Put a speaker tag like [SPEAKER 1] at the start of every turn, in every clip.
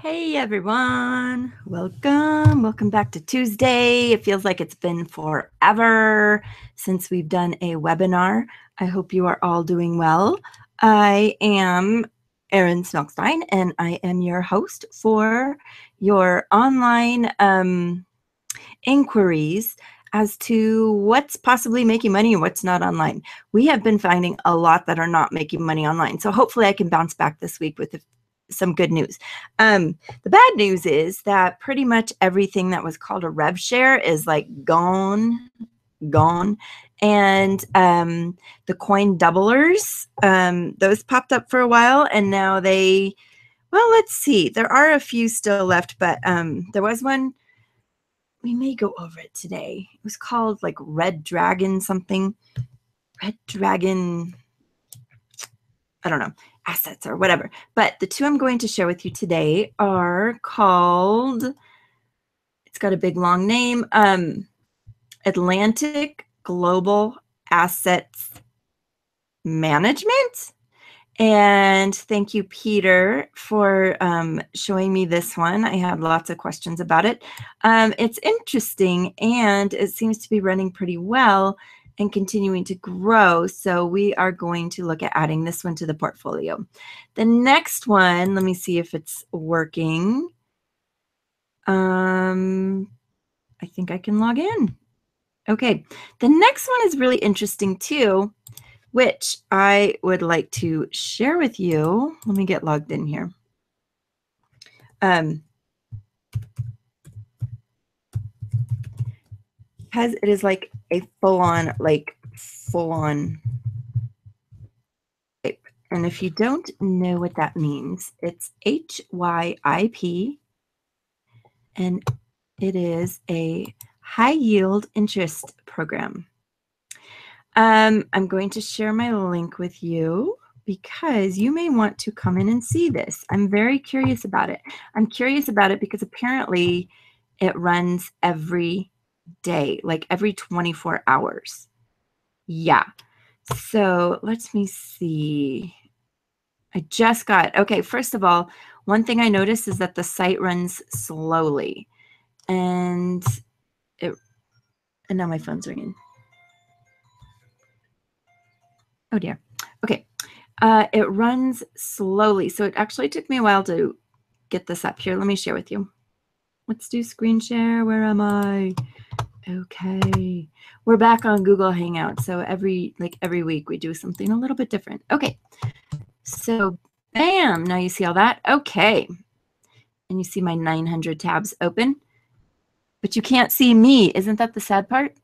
[SPEAKER 1] Hey everyone, welcome back to Tuesday. It feels like it's been forever since we've done a webinar. I hope you are all doing well. I am Erin Smelkstein and I am your host for your online inquiries as to what's possibly making money and what's not online. We have been finding a lot that are not making money online, so hopefully I can bounce back this week with some good news. The bad news is that pretty much everything that was called a rev share is like gone. And the coin doublers, those popped up for a while, and now well, let's see. There are a few still left, but there was one. We may go over it today. It was called like Red Dragon something. Red Dragon, I don't know, assets or whatever. But the two I'm going to share with you today are called, it's got a big long name, Atlantic Global Assets Management. And thank you, Peter, for showing me this one. I had lots of questions about it. It's interesting, and it seems to be running pretty well and continuing to grow. So we are going to look at adding this one to the portfolio. The next one, let me see if it's working. I think I can log in. Okay, the next one is really interesting too, which I would like to share with you. Let me get logged in here. Because it is like a full-on HYIP. And if you don't know what that means, it's HYIP, and it is a high yield interest program. I'm going to share my link with you because you may want to come in and see this. I'm very curious about it. I'm curious about it because apparently it runs every day, like every 24 hours. Yeah. So let me see. I just got, okay, first of all, one thing I noticed is that the site runs slowly. And now my phone's ringing. Oh dear. Okay. It runs slowly. So it actually took me a while to get this up here. Let me share with you. Let's do screen share. Where am I? Okay. We're back on Google Hangout. So every week we do something a little bit different. Okay. So bam. Now you see all that? Okay. And you see my 900 tabs open, but you can't see me. Isn't that the sad part?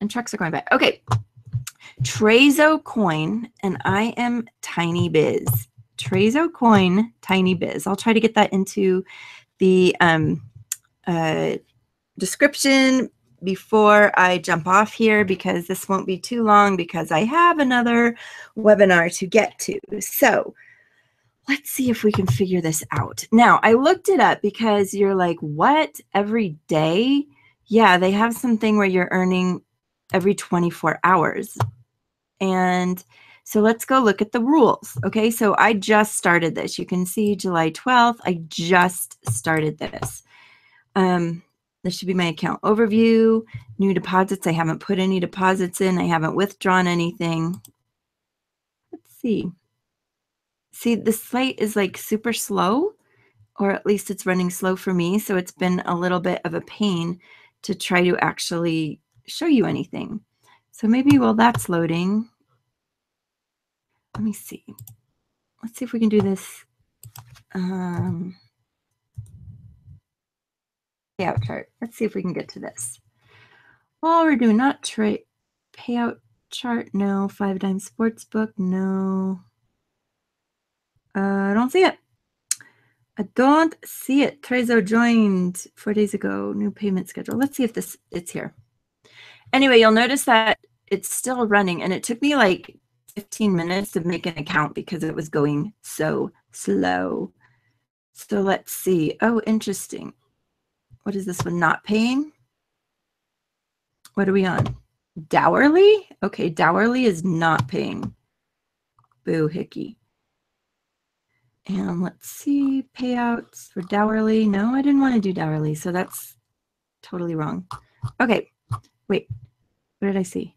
[SPEAKER 1] And trucks are going by. Okay. Trezocoin, and I am Tiny Biz. Trezocoin, Tiny Biz. I'll try to get that into the description before I jump off here, because this won't be too long because I have another webinar to get to. So let's see if we can figure this out. Now, I looked it up because you're like, what? Every day? Yeah, they have something where you're earning every 24 hours. And so let's go look at the rules. Okay, so I just started this. You can see July 12th. I just started this. This should be my account overview. New deposits. I haven't put any deposits in. I haven't withdrawn anything. Let's see. See, the site is like super slow, or at least it's running slow for me. So it's been a little bit of a pain to try to actually show you anything. So maybe while that's loading, let me see. Let's see if we can do this. Payout chart. Let's see if we can get to this. Well, we're doing not trade payout chart. No. 5-Dime Sportsbook. No. I don't see it. I don't see it. Trezo joined 4 days ago. New payment schedule. Let's see if it's here. Anyway, you'll notice that it's still running, and it took me like 15 minutes to make an account because it was going so slow. So let's see. Oh, interesting. What is this one? Not paying? What are we on? Dourly? Okay, Dourly is not paying. Boo hickey. And let's see, payouts for Dowerly. No, I didn't want to do Dowerly, so that's totally wrong. Okay, wait, what did I see?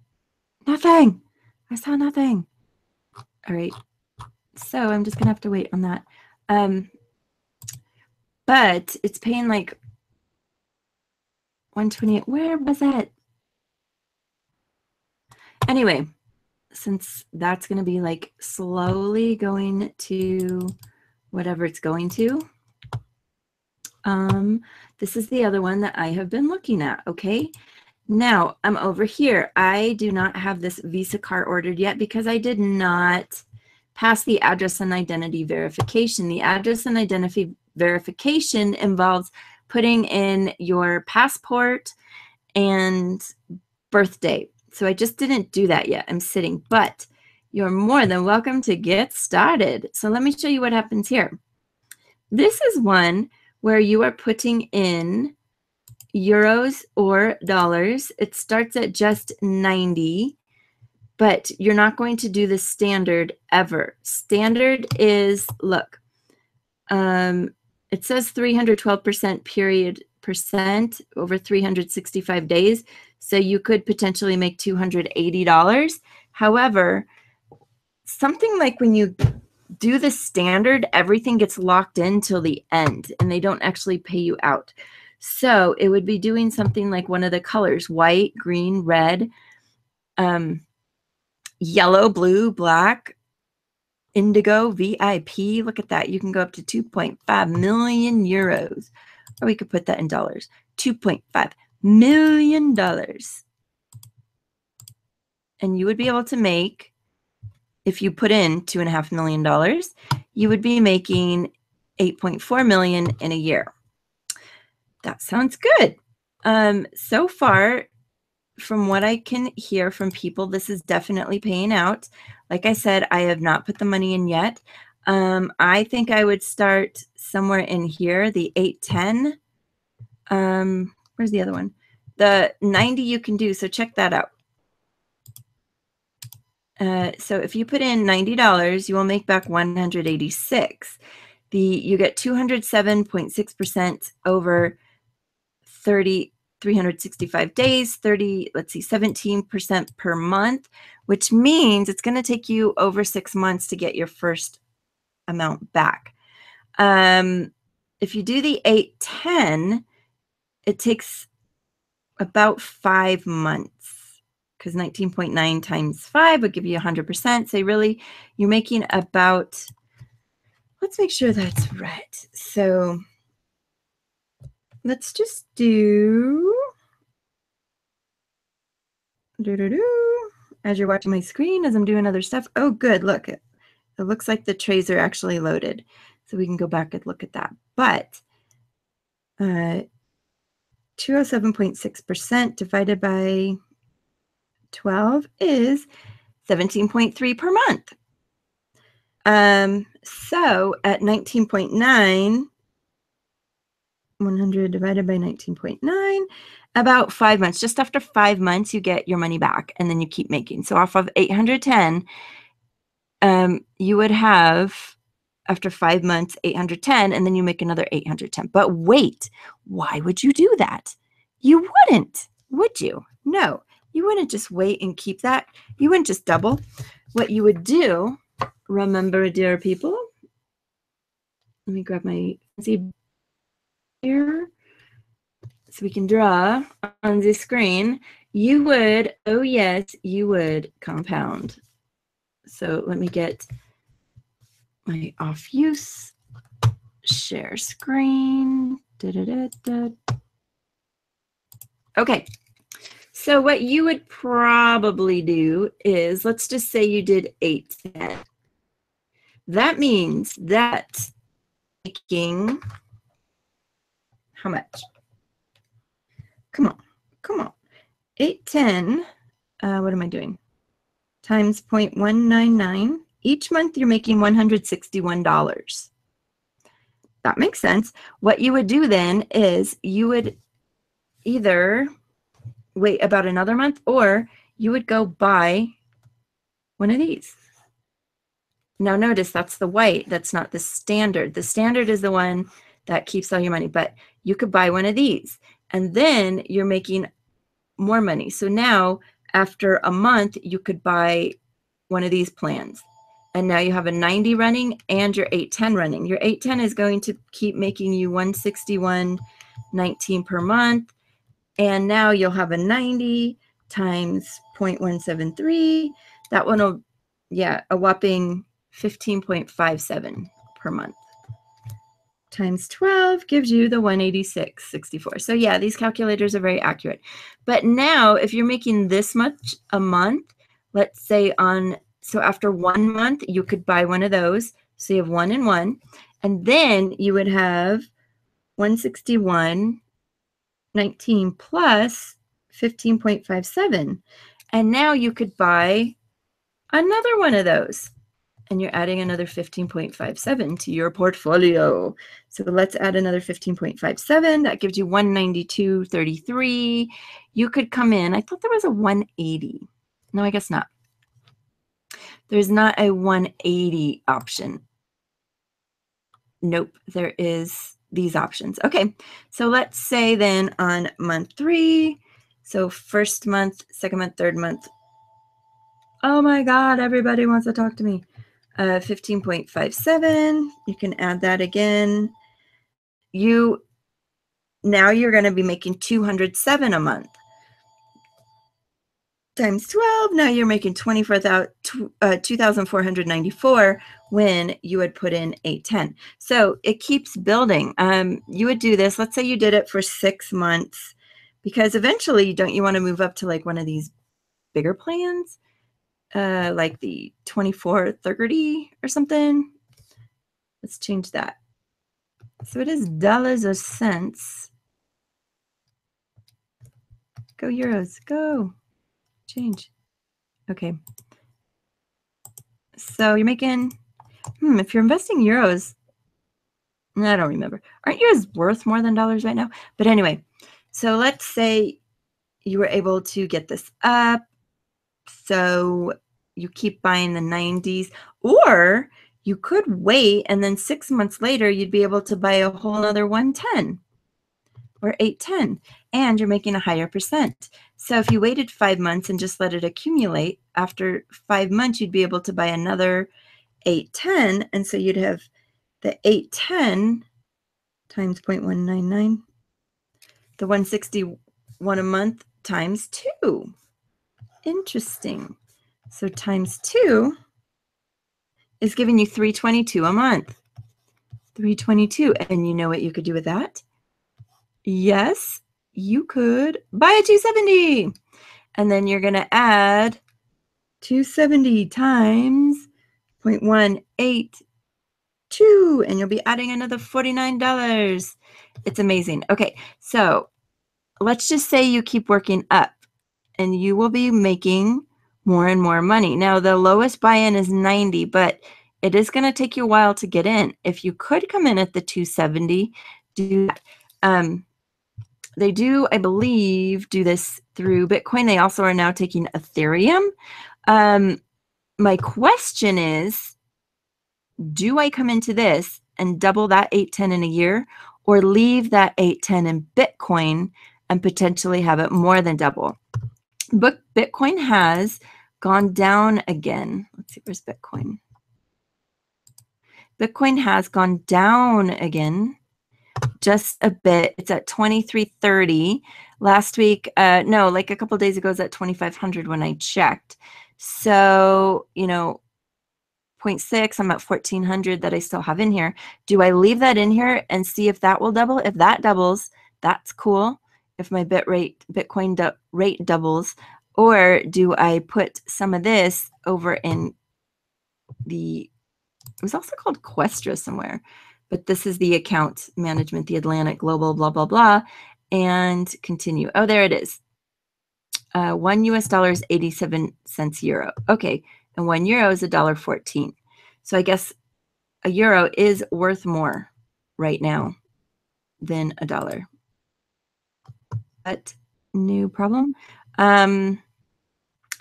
[SPEAKER 1] Nothing. I saw nothing. All right, so I'm just gonna have to wait on that. But it's paying like 128. Where was that? Anyway, since that's going to be like slowly going to whatever it's going to, this is the other one that I have been looking at. Okay, now I'm over here. I do not have this Visa card ordered yet because I did not pass the address and identity verification. The address and identity verification involves putting in your passport and birthday. So I just didn't do that yet. I'm sitting, but you're more than welcome to get started. So let me show you what happens here. This is one where you are putting in euros or dollars. It starts at just 90, but you're not going to do the standard ever. Standard is, look, it says 312% period percent over 365 days. So you could potentially make $280. However, something like when you do the standard, everything gets locked in till the end and they don't actually pay you out. So it would be doing something like one of the colors, white, green, red, yellow, blue, black, indigo, VIP. Look at that. You can go up to 2.5 million euros. Or we could put that in dollars. $2.5 million. And you would be able to make, if you put in $2.5 million, you would be making 8.4 million in a year. That sounds good. So far, from what I can hear from people, this is definitely paying out. Like I said, I have not put the money in yet. I think I would start somewhere in here, the 810. Where's the other one? The 90 you can do, so check that out. So if you put in $90, you will make back 186. You get 207.6% over 365 days, 17% per month, which means it's going to take you over 6 months to get your first amount back. If you do the 810, it takes about 5 months, because 19.9 times 5 would give you 100%. So you're making about, let's make sure that's right. So let's just do, as you're watching my screen, as I'm doing other stuff. Oh, good. Look, it looks like the trays are actually loaded. So we can go back and look at that. But 207.6% divided by 12 is 17.3 per month. So at 19.9, 100 divided by 19.9, about 5 months. Just after 5 months, you get your money back, and then you keep making. So off of 810, you would have, after 5 months, 810, and then you make another 810. But wait, why would you do that? You wouldn't, would you? No, you wouldn't just wait and keep that. You wouldn't just double. What you would do, remember, dear people, let me grab my fancy here so we can draw on the screen. You would, oh yes, you would compound. So let me get my off use, share screen. Okay, so what you would probably do is, let's just say you did 810. That means that making, how much? Come on, come on. 810, what am I doing? Times 0.199. Each month you're making $161. That makes sense. What you would do then is you would either wait about another month, or you would go buy one of these. Now notice that's the white. That's not the standard. The standard is the one that keeps all your money. But you could buy one of these. And then you're making more money. So now after a month, you could buy one of these plans. And now you have a 90 running and your 810 running. Your 810 is going to keep making you 161.19 per month. And now you'll have a 90 times 0.173. That one will, yeah, a whopping 15.57 per month. Times 12 gives you the 186.64. So yeah, these calculators are very accurate. But now if you're making this much a month, let's say so after 1 month, you could buy one of those. So you have 1 and 1. And then you would have 161.19 plus 15.57. And now you could buy another one of those. And you're adding another 15.57 to your portfolio. So let's add another 15.57. That gives you 192.33. You could come in. I thought there was a 180. No, I guess not. There's not a 180 option. Nope, there is these options. Okay, so let's say then on month 3, so first month, second month, third month. Oh my God, everybody wants to talk to me. 15.57, you can add that again. Now you're going to be making 207 a month. Times 12, now you're making 2,494 when you would put in 810. So it keeps building. You would do this, let's say you did it for 6 months, because eventually don't you want to move up to like one of these bigger plans? Like the 2430 or something. Let's change that. So it is dollars or cents. Go euros, go. Change. Okay. So you're making, if you're investing euros, I don't remember. Aren't euros worth more than dollars right now? But anyway, so let's say you were able to get this up. So you keep buying the 90s, or you could wait and then 6 months later, you'd be able to buy a whole nother 110 or 810, and you're making a higher percent. So if you waited 5 months and just let it accumulate, after 5 months, you'd be able to buy another 810. And so you'd have the 810 times 0.199, the 161 a month times 2. Interesting. So times 2 is giving you 322 a month. 322. And you know what you could do with that? Yes, you could buy a 270. And then you're going to add 270 times 0.182, and you'll be adding another $49. It's amazing. Okay, so let's just say you keep working up, and you will be making more and more money. Now, the lowest buy-in is 90, but it is going to take you a while to get in. If you could come in at the 270, do that. They do, I believe, do this through Bitcoin. They also are now taking Ethereum. My question is, do I come into this and double that 810 in a year, or leave that 810 in Bitcoin and potentially have it more than double? But Bitcoin has gone down again. Let's see, where's Bitcoin? Bitcoin has gone down again just a bit. It's at 2330. Last week, no, like a couple days ago, it was at 2500 when I checked. So, 0.6, I'm at 1400 that I still have in here. Do I leave that in here and see if that will double? If that doubles, that's cool. If my Bitcoin rate doubles, or do I put some of this over in it was also called Questra somewhere, but this is the account management, the Atlantic Global, blah, blah, blah, and continue. Oh, there it is. $1 is 87 cents euro. Okay, and €1 is $1.14. So I guess a euro is worth more right now than a dollar. But new problem. I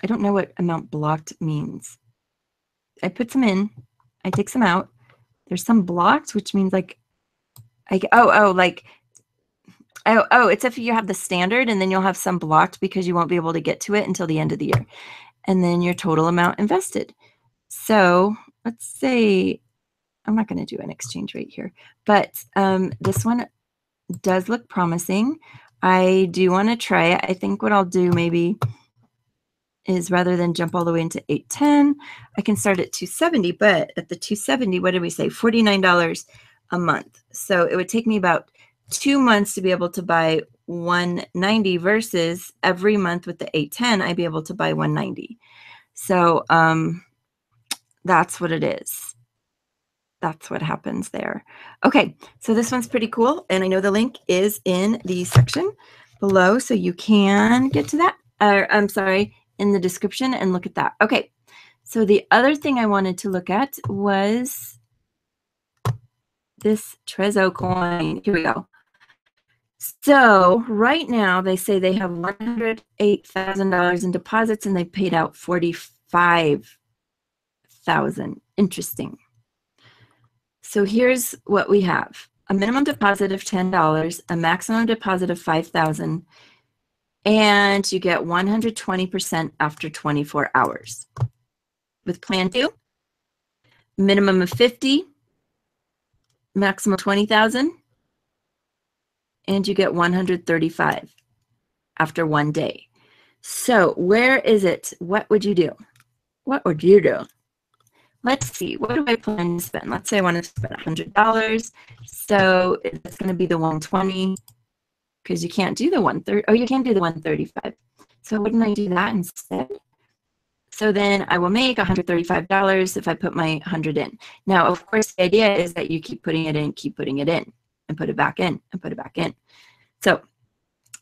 [SPEAKER 1] don't know what amount blocked means. I put some in. I take some out. There's some blocked, which means like, it's if you have the standard, and then you'll have some blocked because you won't be able to get to it until the end of the year. And then your total amount invested. So let's say, I'm not going to do an exchange rate here, but this one does look promising. I do want to try it. I think what I'll do maybe is, rather than jump all the way into 810, I can start at 270, but at the 270, what did we say? $49 a month. So it would take me about 2 months to be able to buy 190 versus every month with the 810, I'd be able to buy 190. So that's what it is. That's what happens there. Okay, so this one's pretty cool, and I know the link is in the section below, so you can get to that. I'm sorry, in the description, and look at that. Okay, so the other thing I wanted to look at was this Trezocoin. Here we go. So right now they say they have $108,000 in deposits, and they paid out $45,000. Interesting. So here's what we have: a minimum deposit of $10, a maximum deposit of $5,000, and you get 120% after 24 hours. With plan 2, minimum of $50, maximum 20,000, and you get 135 after 1 day. So where is it? What would you do? What would you do? Let's see, what do I plan to spend? Let's say I want to spend $100. So it's going to be the 120, because you can't do the 130. Oh, you can do the 135. So wouldn't I do that instead? So then I will make $135 if I put my 100 in. Now, of course, the idea is that you keep putting it in, and put it back in, and put it back in. So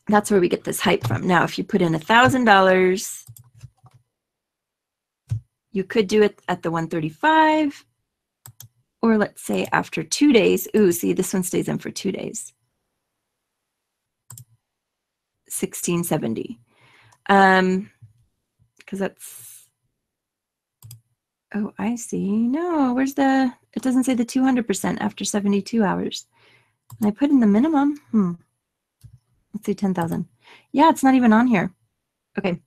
[SPEAKER 1] that's where we get this HYIP from. Now, if you put in $1,000, you could do it at the 135, or let's say after 2 days. Ooh, see, this one stays in for 2 days. 1670. Because that's, oh, I see. No, where's the, it doesn't say the 200% after 72 hours. And I put in the minimum. Let's say 10,000. Yeah, it's not even on here. Okay,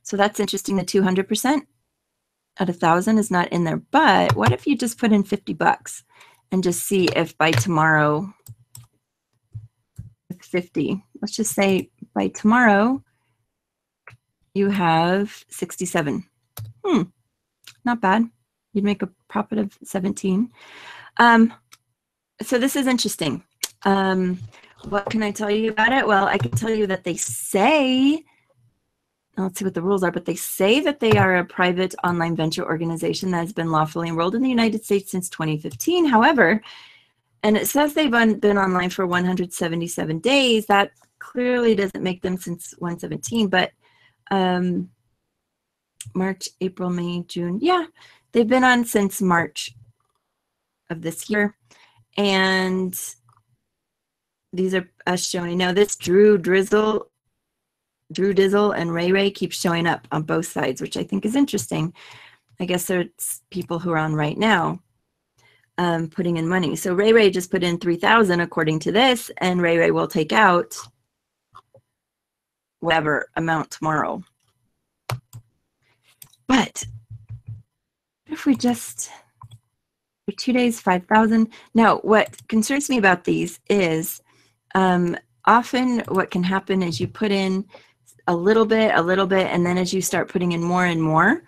[SPEAKER 1] so that's interesting. The 200% at 1,000 is not in there. But what if you just put in $50 and just see if by tomorrow, with 50, let's just say by tomorrow, you have 67. Not bad. You'd make a profit of 17. So this is interesting. What can I tell you about it? Well, I can tell you that they say, let's see what the rules are, but they say that they are a private online venture organization that has been lawfully enrolled in the United States since 2015. However, and it says they've been online for 177 days. That clearly doesn't make them since 117, but March, April, May, June. Yeah, they've been on since March of this year. And these are us showing. Now this Drew Dizzle and Ray keeps showing up on both sides, which I think is interesting. I guess there's people who are on right now putting in money. So Ray just put in 3,000 according to this, and Ray will take out whatever amount tomorrow. But if we just, for 2 days, 5,000. Now, what concerns me about these is often what can happen is you put in a little bit, and then as you start putting in more and more,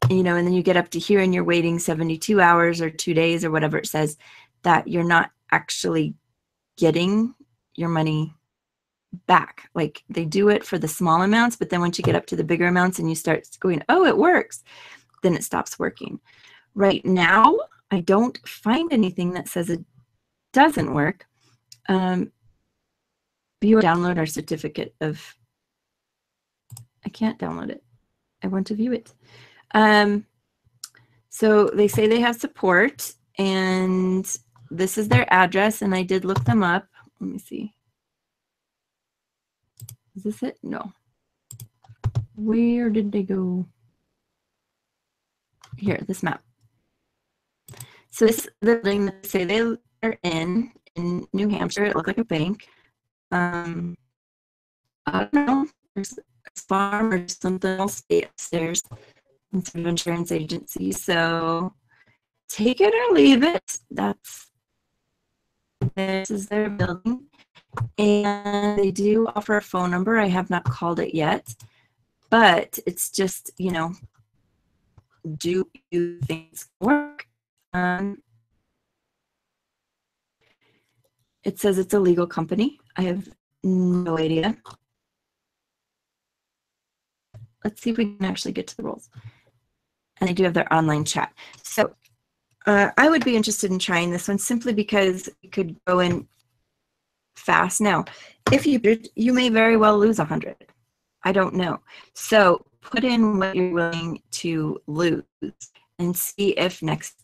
[SPEAKER 1] you know, and then you get up to here and you're waiting 72 hours or 2 days or whatever it says, that you're not actually getting your money back. Like they do it for the small amounts, but then once you get up to the bigger amounts and you start going, oh, it works, then it stops working. Right now, I don't find anything that says it doesn't work. View or download our certificate of, I can't download it. I want to view it. So they say they have support, and this is their address, and I did look them up. Let me see. Is this it? No. Where did they go? Here, this map. So this is the building that they say they are in New Hampshire. It looked like a bank. I don't know. There's a farm or something else upstairs. It's an insurance agency. So take it or leave it. This is their building. And they do offer a phone number. I have not called it yet. But it's just, you know, do you things work? It says it's a legal company. I have no idea. Let's see if we can actually get to the rules. And they do have their online chat. So I would be interested in trying this one simply because it could go in fast. Now, if you may very well lose 100. I don't know. So put in what you're willing to lose and see if next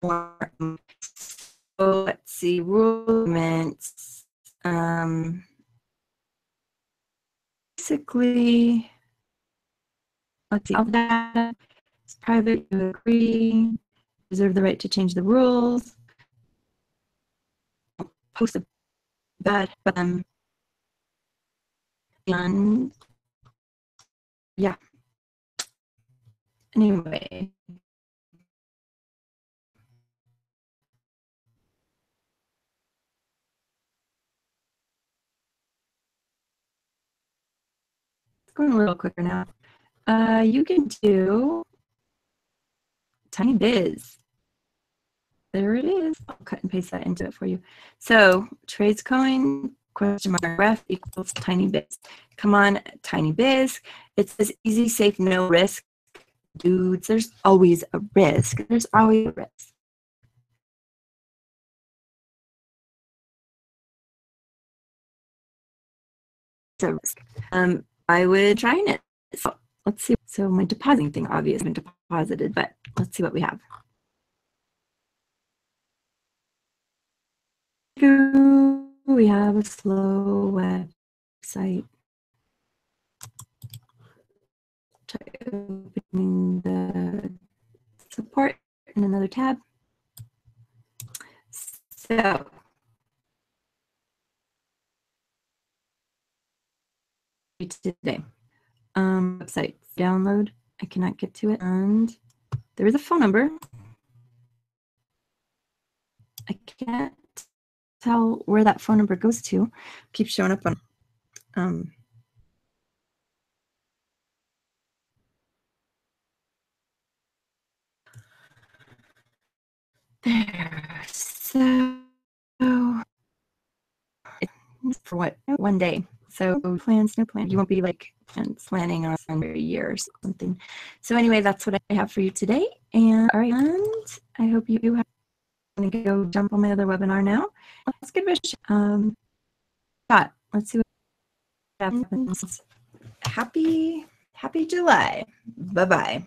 [SPEAKER 1] so let's see, rulings. Basically, let's see, all data is private, you agree, reserve the right to change the rules, post a bad, and yeah. Anyway. It's going a little quicker now. You can do Tiny Biz. There it is. I'll cut and paste that into it for you. So Trezocoin question mark ref equals Tiny Biz. Come on, Tiny Biz. It says easy, safe, no risk. Dudes, there's always a risk. There's always a risk. It's a risk. I would try it. So let's see. So my depositing thing obviously been deposited, but let's see what we have. We have a slow website. Try opening the support in another tab. So today, website download. I cannot get to it, and there is a phone number. I can't tell where that phone number goes to. Keeps showing up on there. So for what? 1 day. So plans, no plan. You won't be like planning on a year or something. So anyway, that's what I have for you today. And all right, and I hope you have. I'm gonna go jump on my other webinar now. Let's give it a shot. Let's see what happens. Happy July. Bye-bye.